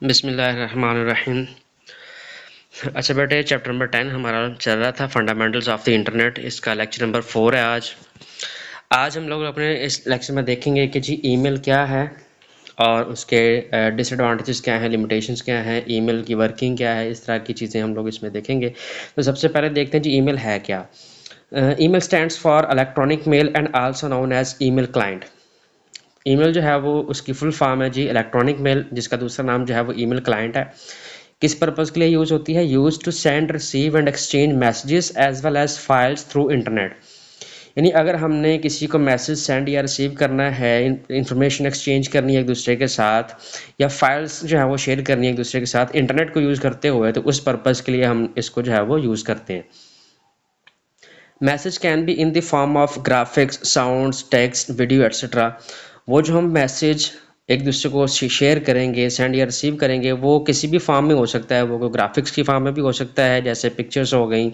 बिस्मिल्लाहिर्रहमानिर्रहीम। अच्छा बेटे, चैप्टर नंबर 10 हमारा चल रहा था फंडामेंटल्स ऑफ द इंटरनेट। इसका लेक्चर नंबर 4 है आज हम लोग अपने इस लेक्चर में देखेंगे कि जी ईमेल क्या है और उसके डिसएडवांटेजेस क्या हैं, लिमिटेशंस क्या हैं, ईमेल की वर्किंग क्या है। इस तरह की चीज़ें हम लोग इसमें देखेंगे। तो सबसे पहले देखते हैं जी ईमेल है क्या। Email stands for electronic mail and also known as email client. Email जो है वो उसकी फुल फॉर्म है जी इलेक्ट्रॉनिक मेल, जिसका दूसरा नाम जो है वो ईमेल क्लाइंट है। किस पर्पज़ के लिए यूज़ होती है? Use to send, receive and exchange messages as well as files through internet. यानी अगर हमने किसी को मैसेज सेंड या रिसीव करना है, इंफॉर्मेशन एक्सचेंज करनी है एक दूसरे के साथ, या फाइल्स जो है वो शेयर करनी है एक दूसरे के साथ इंटरनेट को यूज़ करते हुए, तो उस पर्पज़ के लिए हम इसको जो है वो यूज़ करते हैं। Message can be in the form of graphics, sounds, text, video etcetera. वो जो हम मैसेज एक दूसरे को शेयर करेंगे, सेंड या रिसीव करेंगे, वो किसी भी फॉर्म में हो सकता है। वो ग्राफिक्स की फॉर्म में भी हो सकता है, जैसे पिक्चर्स हो गई,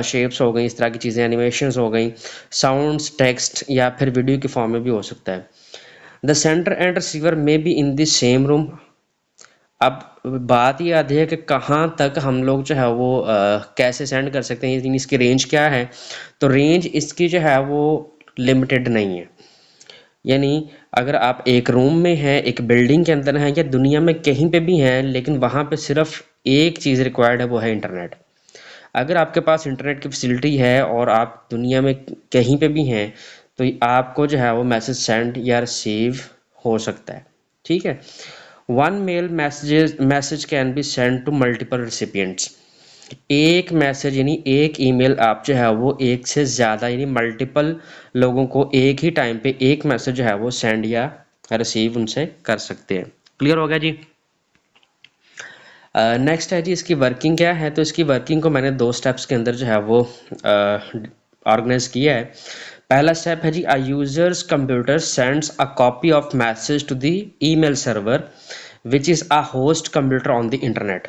शेप्स हो गई, इस तरह की चीज़ें, एनिमेशंस हो गई, साउंड्स, टेक्स्ट, या फिर वीडियो की फॉर्म में भी हो सकता है। The sender and receiver may be in the same room. अब बात ये आती है कि कहाँ तक हम लोग जो है वो कैसे सेंड कर सकते हैं, यानी इसकी रेंज क्या है। तो रेंज इसकी जो है वो लिमिटेड नहीं है। यानी अगर आप एक रूम में हैं, एक बिल्डिंग के अंदर हैं, या दुनिया में कहीं पे भी हैं, लेकिन वहाँ पे सिर्फ एक चीज़ रिक्वायर्ड है, वो है इंटरनेट। अगर आपके पास इंटरनेट की फैसिलिटी है और आप दुनिया में कहीं पे भी हैं, तो आपको जो है वो मैसेज सेंड या रिसीव हो सकता है। ठीक है। One mail message can be send to multiple recipients. एक मैसेज यानी एक ईमेल आप जो है वो एक से ज़्यादा यानी मल्टीपल लोगों को एक ही टाइम पे एक मैसेज जो है वो सेंड या रिसीव उनसे कर सकते हैं। क्लियर हो गया जी। नेक्स्ट है जी इसकी वर्किंग क्या है। तो इसकी वर्किंग को मैंने 2 स्टेप्स के अंदर जो है वो ऑर्गेनाइज किया है। पहला स्टेप है जी a user's computer sends a copy of message to the email server which is a host computer on the internet.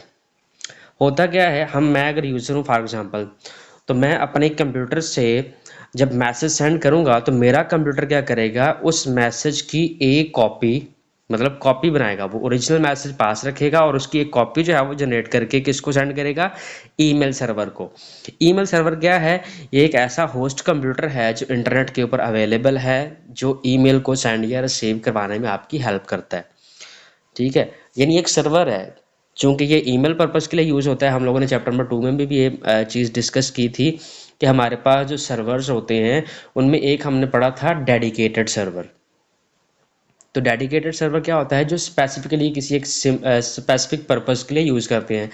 होता क्या है, मैं अगर यूज़र हूँ फॉर एग्जांपल, तो मैं अपने कंप्यूटर से जब मैसेज सेंड करूँगा, तो मेरा कंप्यूटर क्या करेगा, उस मैसेज की एक कॉपी, मतलब कॉपी बनाएगा, वो ओरिजिनल मैसेज पास रखेगा और उसकी एक कॉपी जो है वो जनरेट करके किसको सेंड करेगा, ईमेल सर्वर को। ईमेल सर्वर क्या है? ये एक ऐसा होस्ट कंप्यूटर है जो इंटरनेट के ऊपर अवेलेबल है, जो ईमेल को सेंड या रिसीव करवाने में आपकी हेल्प करता है। ठीक है, यानी एक सर्वर है। चूंकि ये ईमेल पर्पस के लिए यूज़ होता है, हम लोगों ने चैप्टर नंबर 2 में भी ये चीज़ डिस्कस की थी कि हमारे पास जो सर्वर्स होते हैं उनमें एक हमने पढ़ा था डेडिकेटेड सर्वर। तो डेडिकेटेड सर्वर क्या होता है? जो स्पेसिफिकली किसी एक स्पेसिफिक पर्पस के लिए यूज़ करते हैं,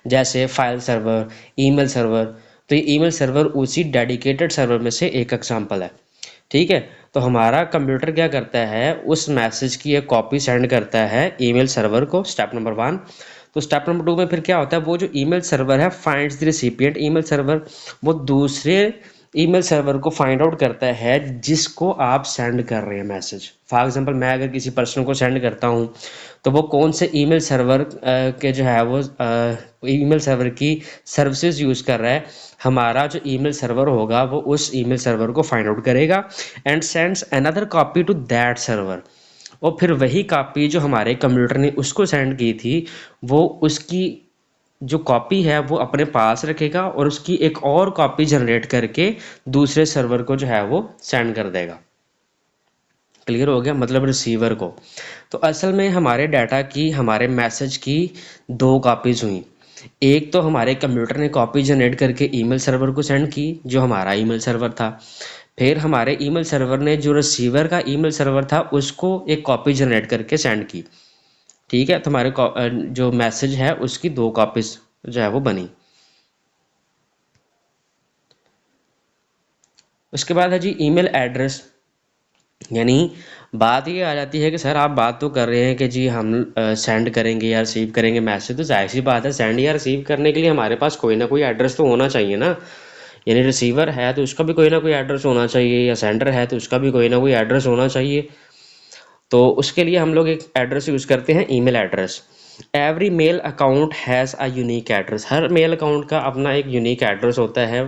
जैसे फाइल सर्वर, ईमेल सर्वर। तो ये ईमेल सर्वर उसी डेडिकेटेड सर्वर में से एक एग्जांपल है। ठीक है। तो हमारा कंप्यूटर क्या करता है, उस मैसेज की एक कॉपी सेंड करता है ईमेल सर्वर को, स्टेप नंबर 1। तो स्टेप नंबर 2 में फिर क्या होता है, वो जो ईमेल सर्वर है finds the recipient. Email server वो दूसरे ईमेल सर्वर को फाइंड आउट करता है जिसको आप सेंड कर रहे हैं मैसेज। फॉर एग्जांपल, मैं अगर किसी पर्सन को सेंड करता हूँ, तो वो कौन से ईमेल सर्वर के जो है वो ईमेल सर्वर की सर्विसेज यूज़ कर रहा है। हमारा जो ईमेल सर्वर होगा वो उस ईमेल सर्वर को फाइंड आउट करेगा and sends another copy to that server. और फिर वही कॉपी जो हमारे कंप्यूटर ने उसको सेंड की थी, वो उसकी जो कॉपी है वो अपने पास रखेगा और उसकी एक और कॉपी जनरेट करके दूसरे सर्वर को जो है वो सेंड कर देगा। क्लियर हो गया, मतलब रिसीवर को। तो असल में हमारे डाटा की, हमारे मैसेज की 2 कॉपीज़ हुई। एक तो हमारे कंप्यूटर ने कॉपी जनरेट करके ईमेल सर्वर को सेंड की, जो हमारा ईमेल सर्वर था। फिर हमारे ईमेल सर्वर ने जो रिसीवर का ईमेल सर्वर था उसको एक कॉपी जनरेट करके सेंड की। ठीक है। तो हमारे जो मैसेज है उसकी 2 कॉपीज जो है वो बनी। उसके बाद है जी ईमेल एड्रेस। यानी बात ये आ जाती है कि सर आप बात तो कर रहे हैं कि जी हम सेंड करेंगे या रिसीव करेंगे मैसेज, तो जाहिर सी बात है सेंड या रिसीव करने के लिए हमारे पास कोई ना कोई एड्रेस तो होना चाहिए ना। यानी रिसीवर है तो उसका भी कोई ना कोई एड्रेस होना चाहिए, या सेंडर है तो उसका भी कोई ना कोई एड्रेस होना चाहिए। तो उसके लिए हम लोग एक एड्रेस यूज़ करते हैं, email address. Every mail account has a unique address. हर मेल अकाउंट का अपना एक यूनिक एड्रेस होता है।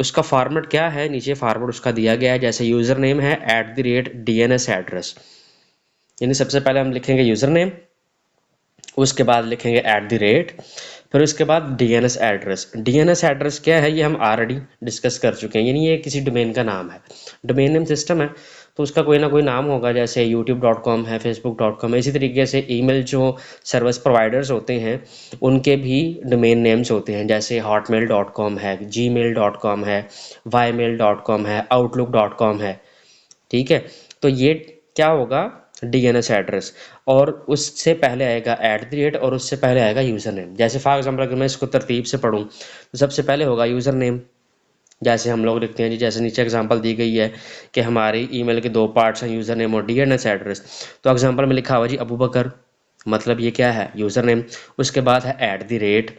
उसका फॉर्मेट क्या है, नीचे फॉर्मेट उसका दिया गया है। जैसे यूज़र नेम है @DNS एड्रेस, यानी सबसे पहले हम लिखेंगे यूज़र नेम, उसके बाद लिखेंगे @, फिर उसके बाद डीएनएस एड्रेस। डीएनएस एड्रेस क्या है ये हम ऑलरेडी डिस्कस कर चुके हैं, यानी ये किसी डोमेन का नाम है, डोमेन नेम सिस्टम है तो उसका कोई ना कोई नाम होगा, जैसे youtube.com है, facebook.com है। इसी तरीके से ईमेल जो सर्विस प्रोवाइडर्स होते हैं उनके भी डोमेन नेम्स होते हैं, जैसे hotmail.com है, gmail.com है, ymail.com है, outlook.com है। ठीक है, तो ये क्या होगा, डीएनएस एड्रेस, और उससे पहले आएगा @ और उससे पहले आएगा यूज़र नेम। जैसे फॉर एग्जांपल अगर मैं इसको तरतीब से पढूं तो सबसे पहले होगा यूज़र नेम, जैसे हम लोग लिखते हैं जी, जैसे नीचे एग्जांपल दी गई है कि हमारी ईमेल के 2 पार्ट्स हैं, यूज़र नेम और डीएनएस एड्रेस। तो एग्जांपल में लिखा हुआ जी अबू बकर, मतलब ये क्या है, यूज़र नेम। उसके बाद है @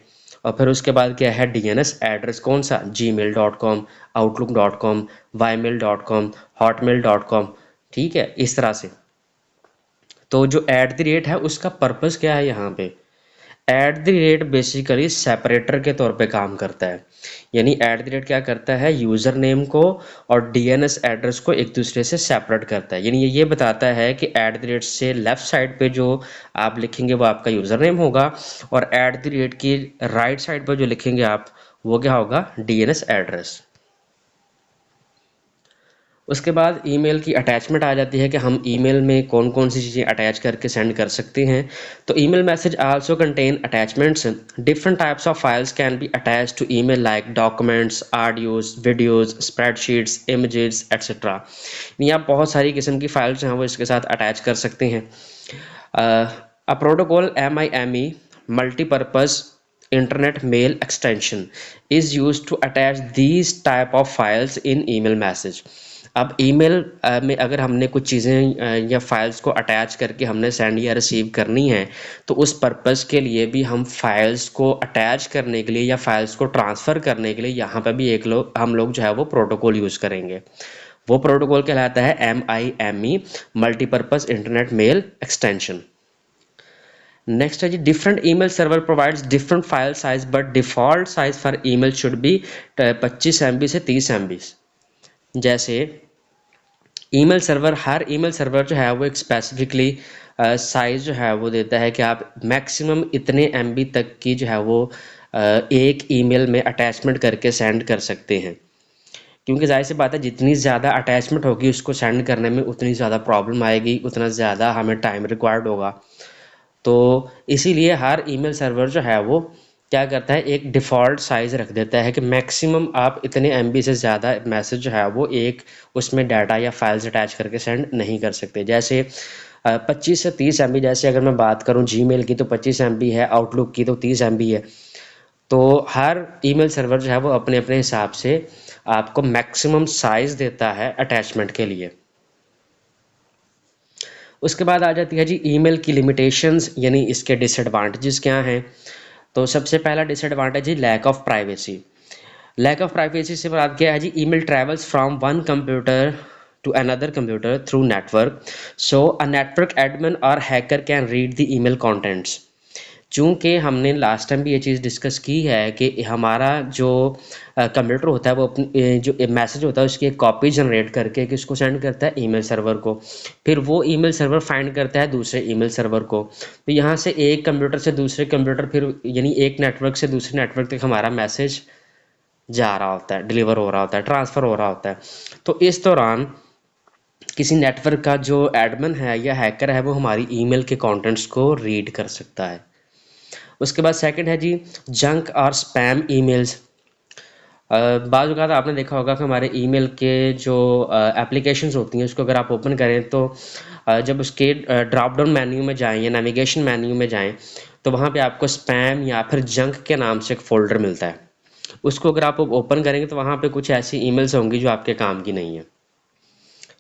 और फिर उसके बाद क्या है, डीएनएस एड्रेस, कौन सा, gmail.com, outlook.com, ymail.com, hotmail.com। ठीक है, इस तरह से। तो जो @ है उसका पर्पस क्या है यहाँ पे, @ बेसिकली सेपरेटर के तौर पे काम करता है। यानी @ क्या करता है, यूज़र नेम को और डीएनएस एड्रेस को एक दूसरे से सेपरेट करता है। यानी ये बताता है कि @ से लेफ्ट साइड पे जो आप लिखेंगे वो आपका यूज़र नेम होगा, और @ की राइट साइड पर जो लिखेंगे आप वो क्या होगा, डीएनएस एड्रेस। उसके बाद ईमेल की अटैचमेंट आ जाती है कि हम ईमेल में कौन कौन सी चीज़ें अटैच करके सेंड कर सकते हैं। तो email message also contain attachments. Different types of files can be attached to email like documents, audios, videos, spreadsheets, images etcetera. यानी आप बहुत सारी किस्म की फाइल्स हैं वो इसके साथ अटैच कर सकते हैं। A protocol MIME, multipurpose internet mail extension, is used to attach these type of files in email message। अब ईमेल में अगर हमने कुछ चीज़ें या फाइल्स को अटैच करके हमने सेंड या रिसीव करनी है तो उस पर्पज़ के लिए भी हम फाइल्स को अटैच करने के लिए या फाइल्स को ट्रांसफ़र करने के लिए यहाँ पर भी हम लोग जो है वो प्रोटोकॉल यूज़ करेंगे। वो प्रोटोकॉल कहलाता है MIME, multipurpose internet mail extension. Next है जी, different email server provides different file size but default size for email should be 25 MB से 30 MB। जैसे ईमेल सर्वर, हर ईमेल सर्वर जो है वो एक स्पेसिफिकली साइज़ जो है वो देता है कि आप मैक्सिमम इतने MB तक की जो है वो एक ईमेल में अटैचमेंट करके सेंड कर सकते हैं। क्योंकि जाहिर सी बात है जितनी ज़्यादा अटैचमेंट होगी उसको सेंड करने में उतनी ज़्यादा प्रॉब्लम आएगी, उतना ज़्यादा हमें टाइम रिक्वायर्ड होगा। तो इसीलिए हर ईमेल सर्वर जो है वो क्या करता है, एक डिफ़ॉल्ट साइज़ रख देता है कि मैक्सिमम आप इतने MB से ज़्यादा मैसेज जो है वो एक उसमें डाटा या फाइल्स अटैच करके सेंड नहीं कर सकते। जैसे 25 से 30 MB, जैसे अगर मैं बात करूं जीमेल की तो 25 MB है, आउटलुक की तो 30 MB है। तो हर ईमेल सर्वर जो है वो अपने अपने हिसाब से आपको मैक्सिमम साइज़ देता है अटैचमेंट के लिए। उसके बाद आ जाती है जी ईमेल की लिमिटेशंस, यानी इसके डिसएडवांटेजेस क्या हैं। तो सबसे पहला डिसएडवांटेज है lack of privacy. Lack of privacy से बात क्या है जी, email travels from one computer to another computer through network, so a network admin or hacker can read the email contents। चूँकि हमने लास्ट टाइम भी ये चीज़ डिस्कस की है कि हमारा जो कंप्यूटर होता है वो अपनी जो मैसेज होता है उसकी एक कॉपी जनरेट करके कि उसको सेंड करता है ईमेल सर्वर को, फिर वो ईमेल सर्वर फाइंड करता है दूसरे ईमेल सर्वर को। तो यहाँ से एक कंप्यूटर से दूसरे कंप्यूटर, फिर यानी एक नेटवर्क से दूसरे नेटवर्क तक हमारा मैसेज जा रहा होता है, डिलीवर हो रहा होता है, ट्रांसफ़र हो रहा होता है। तो इस दौरान किसी नेटवर्क का जो एडमिन है या हैकर है वो हमारी ईमेल के कंटेंट्स को रीड कर सकता है। उसके बाद सेकंड है जी जंक और स्पैम ईमेल्स। बाज़ औक़ात आपने देखा होगा कि हमारे ईमेल के जो एप्लीकेशंस होती हैं उसको अगर आप ओपन करें तो जब उसके ड्रॉप डाउन मेन्यू में जाएं या नेविगेशन मेन्यू में जाएं तो वहाँ पे आपको स्पैम या फिर जंक के नाम से एक फ़ोल्डर मिलता है। उसको अगर आप ओपन करेंगे तो वहाँ पे कुछ ऐसी ईमेल्स होंगी जो आपके काम की नहीं है।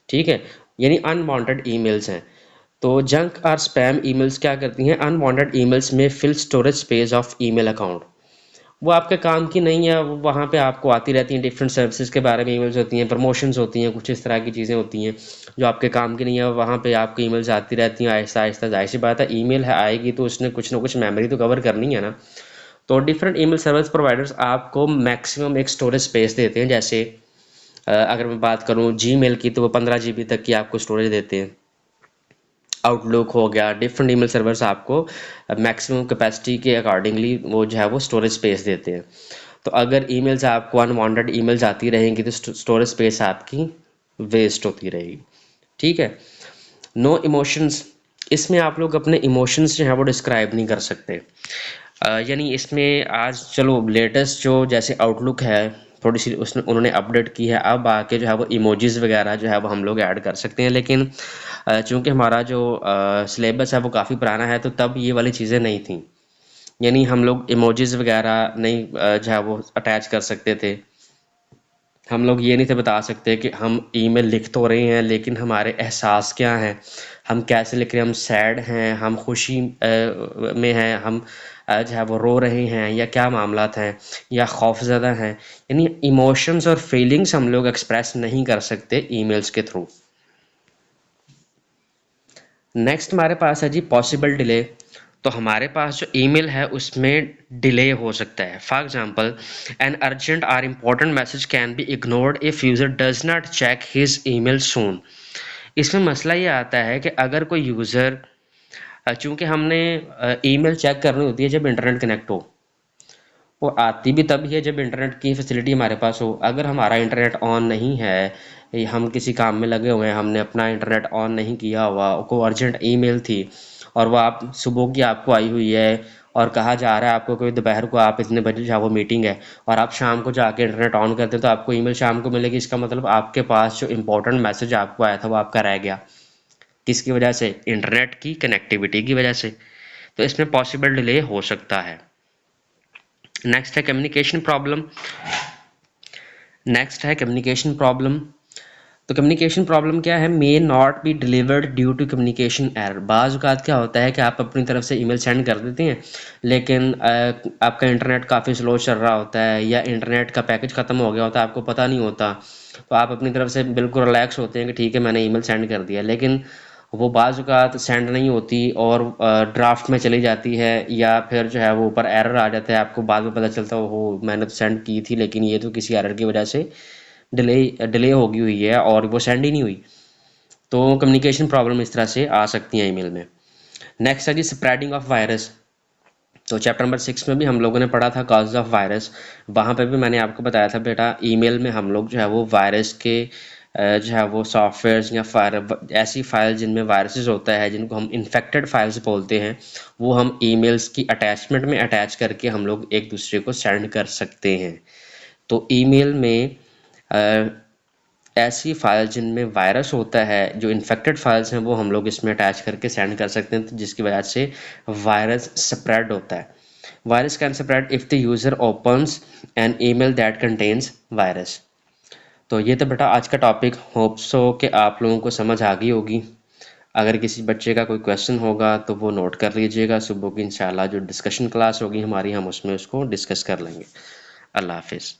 ठीक है, यानी अनवांटेड ईमेल्स हैं। तो जंक और स्पैम ईमेल्स क्या करती हैं, अनवांटेड ईमेल्स में fill storage space of email account. वो आपके काम की नहीं है, वो वहाँ पे आपको आती रहती हैं, डिफरेंट सर्विसेज के बारे में ईमेल्स होती हैं, प्रमोशंस होती हैं, कुछ इस तरह की चीज़ें होती हैं जो आपके काम की नहीं है, वहाँ पे आपको ईमेल्स आती रहती हैं आहिस्ता आहिस्ता। जाहिर सी बात है ईमेल है आएगी तो उसने कुछ ना कुछ मेमोरी तो कवर करनी है ना। तो डिफरेंट ईमेल सर्विस प्रोवाइडर्स आपको मैक्सिमम एक स्टोरेज स्पेस देते हैं। जैसे अगर मैं बात करूँ जीमेल की तो वो 15 GB तक की आपको स्टोरेज देते हैं। आउटलुक हो गया, डिफरेंट ईमेल सर्वर्स आपको मैक्सिमम कैपेसिटी के अकॉर्डिंगली वो जो है वो स्टोरेज स्पेस देते हैं। तो अगर ईमेल्स आपको अनवांटेड ईमेल्स आती रहेंगी तो स्टोरेज स्पेस आपकी वेस्ट होती रहेगी। ठीक है। नो इमोशंस, इसमें आप लोग अपने इमोशंस जो है वो डिस्क्राइब नहीं कर सकते। यानी इसमें आज चलो लेटेस्ट जो जैसे आउटलुक है थोड़ी सी उसने उन्होंने अपडेट की है, अब आके जो है वो इमोजीज वगैरह जो है वो हम लोग ऐड कर सकते हैं। लेकिन चूंकि हमारा जो सिलेबस है वो काफ़ी पुराना है तो तब ये वाली चीज़ें नहीं थी। यानी हम लोग इमोजीज वगैरह नहीं जो है वो अटैच कर सकते थे। हम लोग ये नहीं थे बता सकते कि हम ईमेल लिख तो रहे हैं लेकिन हमारे एहसास क्या हैं, हम कैसे लिख रहे हैं, हम सैड हैं, हम खुशी में हैं, हम जो है वो रो रहे हैं या क्या मामलात हैं या खौफज़दा हैं। यानी इमोशंस और फीलिंग्स हम लोग एक्सप्रेस नहीं कर सकते ईमेल्स के थ्रू। नेक्स्ट हमारे पास है जी पॉसिबल डिले। तो हमारे पास जो ईमेल है उसमें डिले हो सकता है। फॉर एग्जांपल, एन अर्जेंट और important message can be ignored if user does not check his email soon. इसमें मसला ये आता है कि अगर कोई यूज़र चूंकि हमने ईमेल चेक करनी होती है जब इंटरनेट कनेक्ट हो, वो आती भी तब है जब इंटरनेट की फैसिलिटी हमारे पास हो। अगर हमारा इंटरनेट ऑन नहीं है, हम किसी काम में लगे हुए हैं, हमने अपना इंटरनेट ऑन नहीं किया हुआ, को अर्जेंट ईमेल थी और वो आप सुबह की आपको आई हुई है और कहा जा रहा है आपको कोई दोपहर को आप इतने बजे जहाँ वो मीटिंग है और आप शाम को जाके इंटरनेट ऑन करते हैं तो आपको ईमेल शाम को मिलेगी। इसका मतलब आपके पास जो इंपॉर्टेंट मैसेज आपको आया था वो आपका रह गया। किसकी वजह से? इंटरनेट की कनेक्टिविटी की वजह से। तो इसमें पॉसिबल डिले हो सकता है। नेक्स्ट है कम्युनिकेशन प्रॉब्लम। नेक्स्ट है कम्युनिकेशन प्रॉब्लम। तो कम्युनिकेशन प्रॉब्लम क्या है? May not be delivered due to communication error. बाज़ औक़ात क्या होता है कि आप अपनी तरफ से ईमेल सेंड कर देते हैं लेकिन आपका इंटरनेट काफ़ी स्लो चल रहा होता है या इंटरनेट का पैकेज ख़त्म हो गया होता है, आपको पता नहीं होता। तो आप अपनी तरफ से बिल्कुल रिलैक्स होते हैं कि ठीक है मैंने ईमेल सेंड कर दिया, लेकिन वो बाज़ औक़ात सेंड नहीं होती और ड्राफ्ट में चली जाती है या फिर जो है वो ऊपर एरर आ जाता है। आपको बाद में पता चलता है हो मैंने तो सेंड की थी लेकिन ये तो किसी एरर की वजह से डिले डिले हो गई हुई है और वो सेंड ही नहीं हुई। तो कम्युनिकेशन प्रॉब्लम इस तरह से आ सकती है ईमेल में। नेक्स्ट है जी स्प्रेडिंग ऑफ वायरस। तो चैप्टर नंबर 6 में भी हम लोगों ने पढ़ा था कॉज ऑफ वायरस। वहाँ पे भी मैंने आपको बताया था बेटा ईमेल में हम लोग जो है वो वायरस के जो है वो सॉफ्टवेयर्स या ऐसी फाइल जिनमें वायरसेस होता है जिनको हम इन्फेक्टेड फाइल्स बोलते हैं, वो हम ईमेल्स की अटैचमेंट में अटैच करके हम लोग एक दूसरे को सेंड कर सकते हैं। तो ईमेल में ऐसी फाइल जिनमें वायरस होता है, जो इन्फेक्टेड फाइल्स हैं वो हम लोग इसमें अटैच करके सेंड कर सकते हैं, तो जिसकी वजह से वायरस स्प्रेड होता है। Virus can spread if the user opens an email that contains virus. तो ये तो बेटा आज का टॉपिक, होप सो कि आप लोगों को समझ आ गई होगी। अगर किसी बच्चे का कोई क्वेश्चन होगा तो वो नोट कर लीजिएगा। सुबह की इंशाल्लाह जो डिस्कशन क्लास होगी हमारी, हम उसमें उसको डिस्कस कर लेंगे। अल्लाह हाफिज़।